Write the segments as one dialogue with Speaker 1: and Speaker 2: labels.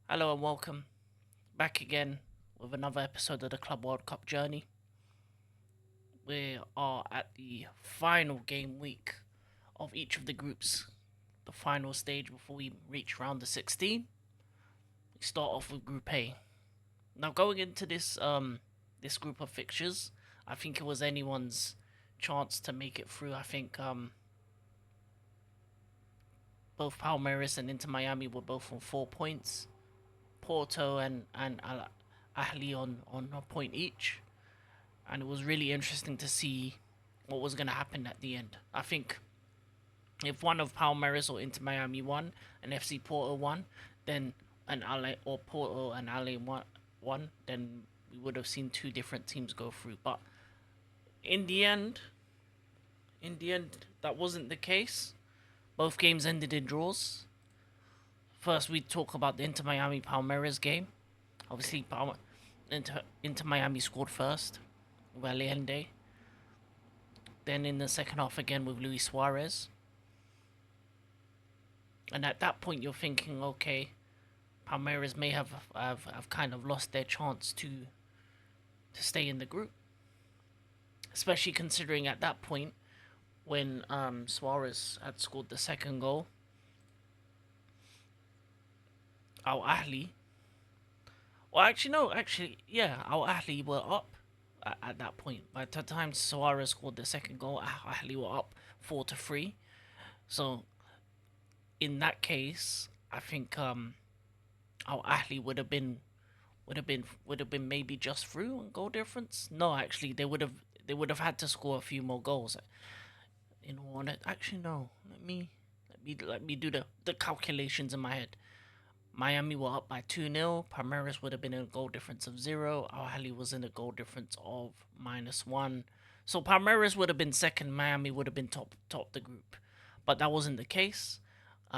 Speaker 1: Hello and welcome back again with another episode of the Club World Cup journey. We are at the final game week of each of the groups, the final stage before we reach round of 16. We start off with Group A. Now going into this group of fixtures, I think it was anyone's chance to make it through. I think both Palmeiras and Inter Miami were both on 4 points. Porto and Ahli on a point each. And it was really interesting to see what was going to happen at the end. I think if one of Palmeiras or Inter Miami won and FC Porto won, then and Ale or Porto and Ale won, then we would have seen two different teams go through. But in the end, that wasn't the case. Both games ended in draws. First, we talk about the Inter Miami Palmeiras game. Obviously, Inter Miami scored first with Allende. Then in the second half again with Luis Suarez. And at that point, you're thinking, okay, Palmeiras may have kind of lost their chance to stay in the group. Especially considering at that point, when Suarez had scored the second goal, Al Ahly. Well, actually, no, actually, yeah, Al Ahly were up at that point. By the time Suarez scored the second goal, Al Ahly were up 4-3. So in that case, I think Al Ahly would have been maybe just through on goal difference. No, actually, they would have had to score a few more goals. In order, actually, no. Let me do the calculations in my head. Miami were up by 2-0. Palmeiras would have been in a goal difference of 0. Al Ahly was in a goal difference of -1. So Palmeiras would have been second. Miami would have been top the group, but that wasn't the case.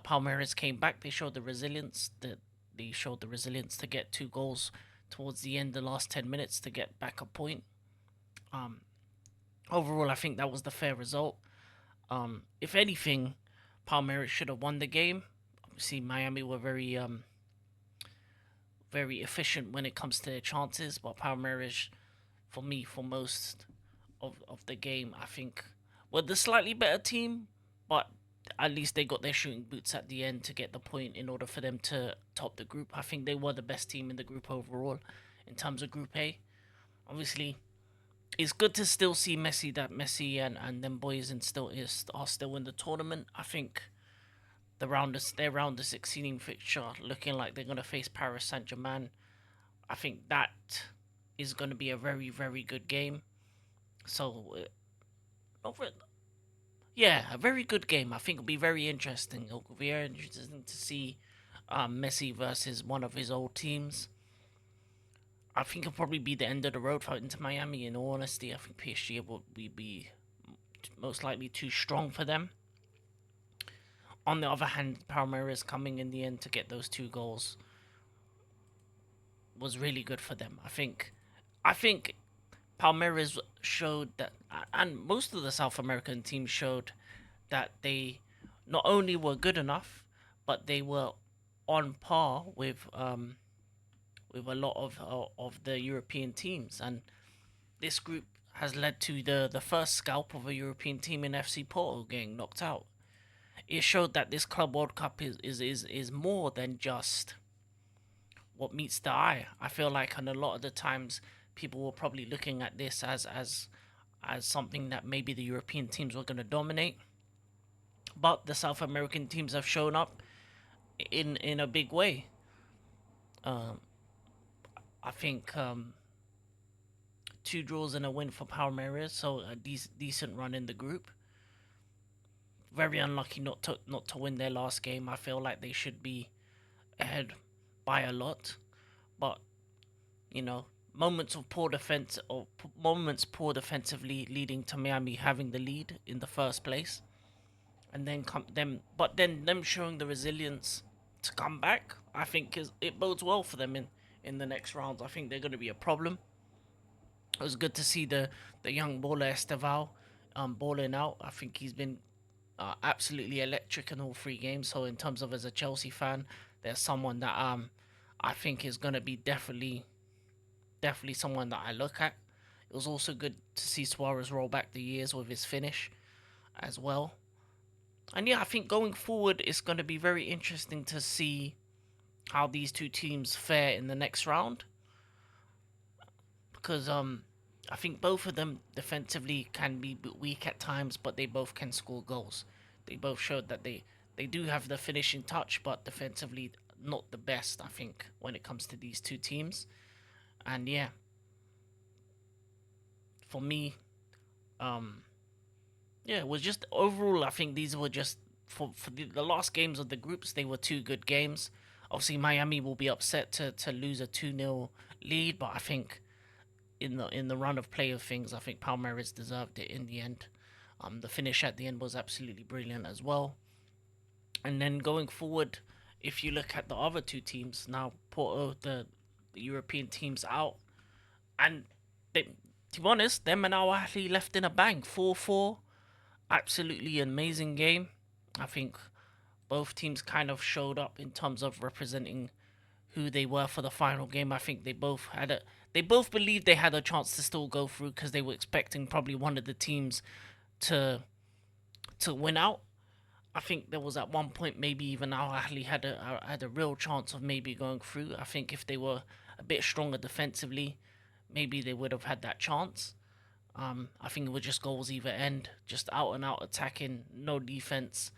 Speaker 1: Palmeiras came back. They showed the resilience. They showed the resilience to get two goals towards the end, the last 10 minutes, to get back a point. Um, Overall, I think that was the fair result. If anything, Palmeiras should have won the game. Obviously, Miami were very efficient when it comes to their chances, but Palmeiras, for me, for most of the game, I think were the slightly better team, but at least they got their shooting boots at the end to get the point in order for them to top the group. I think they were the best team in the group overall in terms of Group A. Obviously, it's good to still see Messi and them boys are still in the tournament. I think their round of 16 fixture looking like they're gonna face Paris Saint Germain. I think that is gonna be a very very good game. So, over yeah, a very good game. I think it'll be very interesting. It'll be very interesting to see Messi versus one of his old teams. I think it'll probably be the end of the road for Inter Miami. In all honesty, I think PSG will be most likely too strong for them. On the other hand, Palmeiras coming in the end to get those two goals was really good for them. I think Palmeiras showed that, and most of the South American teams showed that they not only were good enough, but they were on par with a lot of the European teams. And this group has led to the first scalp of a European team in FC Porto getting knocked out. It showed that this Club World Cup is more than just what meets the eye. I feel like, and a lot of the times, people were probably looking at this as something that maybe the European teams were going to dominate, but the South American teams have shown up in a big way. Um, I think two draws and a win for Palmeiras, so a decent run in the group. Very unlucky not to win their last game. I feel like they should be ahead by a lot, but you know, moments poor defensively leading to Miami having the lead in the first place, and then them showing the resilience to come back. I think it bodes well for them in the next rounds. I think they're going to be a problem. It was good to see the young baller Esteval balling out. I think he's been absolutely electric in all three games. So in terms of as a Chelsea fan, there's someone that I think is gonna be definitely someone that I look at. It was also good to see Suarez roll back the years with his finish as well. And yeah, I think going forward, it's going to be very interesting to see how these two teams fare in the next round, because I think both of them defensively can be weak at times, but they both can score goals. They both showed that they do have the finishing touch, but defensively not the best. I think when it comes to these two teams, and yeah, for me, um, yeah, it was just overall. I think these were just for the last games of the groups. They were two good games. Obviously, Miami will be upset to lose a 2-0 lead, but I think in the run of play of things, I think Palmeiras deserved it in the end. The finish at the end was absolutely brilliant as well. And then going forward, if you look at the other two teams now, Porto, the European teams out, and they, to be honest, them and Al Ahly left in a bang, 4-4. Absolutely amazing game. I think both teams kind of showed up in terms of representing who they were for the final game. I think they both believed they had a chance to still go through because they were expecting probably one of the teams to win out. I think there was at one point maybe even Al Ahly had a real chance of maybe going through. I think if they were a bit stronger defensively, maybe they would have had that chance. I think it was just goals either end, just out and out attacking, no defense,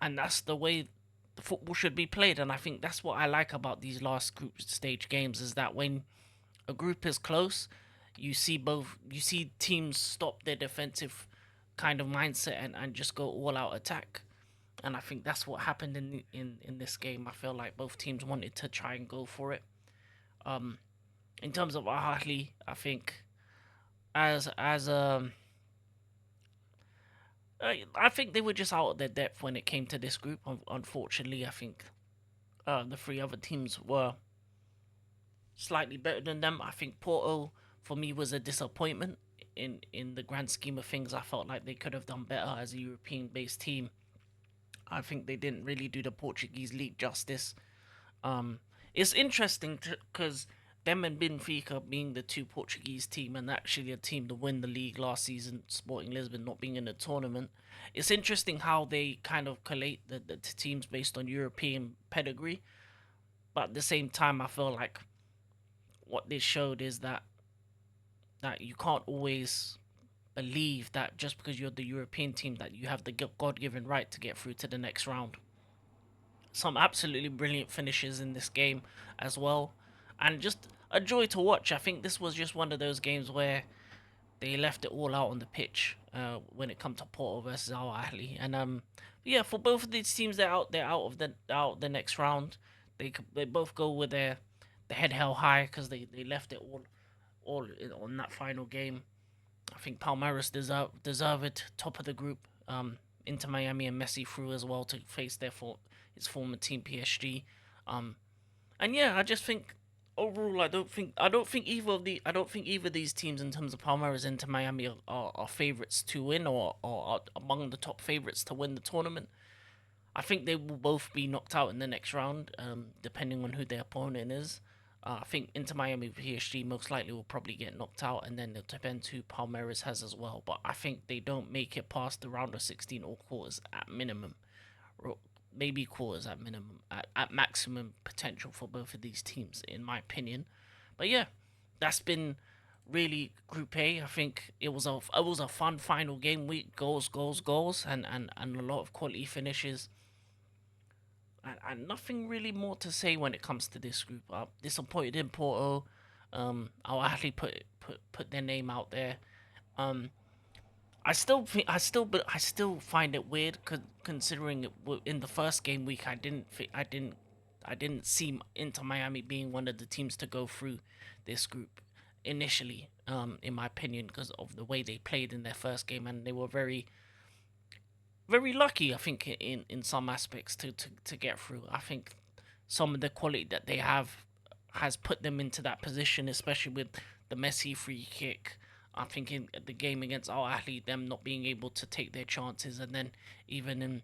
Speaker 1: and that's the way the football should be played. And I think that's what I like about these last group stage games is that when a group is close, you see teams stop their defensive kind of mindset and just go all out attack. And I think that's what happened in this game. I feel like both teams wanted to try and go for it. Um, in terms of Ahly, I think as I think they were just out of their depth when it came to this group. Unfortunately, I think the three other teams were slightly better than them. I think Porto, for me, was a disappointment in the grand scheme of things. I felt like they could have done better as a European-based team. I think they didn't really do the Portuguese league justice. It's interesting because them and Benfica being the two Portuguese team and actually a team to win the league last season, Sporting Lisbon not being in the tournament. It's interesting how they kind of collate the teams based on European pedigree, but at the same time, I feel like what this showed is that you can't always believe that just because you're the European team that you have the God-given right to get through to the next round. Some absolutely brilliant finishes in this game as well, and just a joy to watch. I think this was just one of those games where they left it all out on the pitch when it comes to Porto versus Al Ahly, and yeah, for both of these teams, they're out of the next round. They both go with the head held high because they left it on that final game. I think Palmeiras deserve it, top of the group. Inter Miami and Messi through as well to face his former team PSG. Um, and yeah, I just think overall, I don't think either of these teams in terms of Palmeiras and Inter Miami are favorites to win or are among the top favorites to win the tournament. I think they will both be knocked out in the next round, depending on who their opponent is. I think Inter Miami PSG most likely will probably get knocked out, and then it depends who Palmeiras has as well. But I think they don't make it past the round of 16 or quarters at minimum, or maybe quarters at minimum, at maximum potential for both of these teams, in my opinion. But yeah, that's been really Group A. I think it was a fun final game week, goals, and a lot of quality finishes and nothing really more to say when it comes to this group. Disappointed in Porto. I'll actually put their name out there. Um, I still find it weird considering in the first game week I didn't see Inter Miami being one of the teams to go through this group initially. In my opinion, because of the way they played in their first game, and they were very lucky, I think, in some aspects to get through. I think some of the quality that they have has put them into that position, especially with the Messi free kick. I think in the game against Al Ahly, them not being able to take their chances, and then even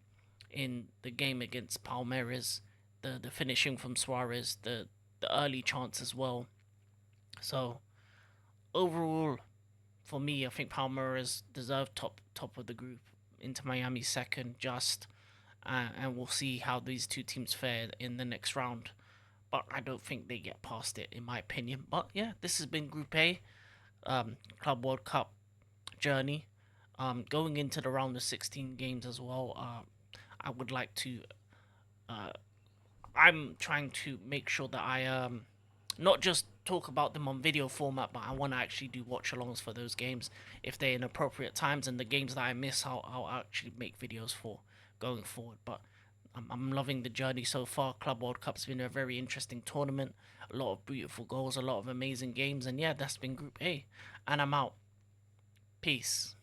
Speaker 1: in the game against Palmeiras, the finishing from Suarez, the early chance as well. So overall, for me, I think Palmeiras deserve top of the group. Inter Miami second, just, and we'll see how these two teams fare in the next round. But I don't think they get past it, in my opinion. But yeah, this has been Group A, Club World Cup journey. Going into the round of 16 games as well. I would like to. Uh, I'm trying to make sure that I not just talk about them on video format, but I want to actually do watch-alongs for those games if they're in appropriate times, and the games that I miss, I'll actually make videos for going forward. But I'm loving the journey so far. Club World Cup's been a very interesting tournament. A lot of beautiful goals, a lot of amazing games, and yeah, that's been Group A. And I'm out. Peace.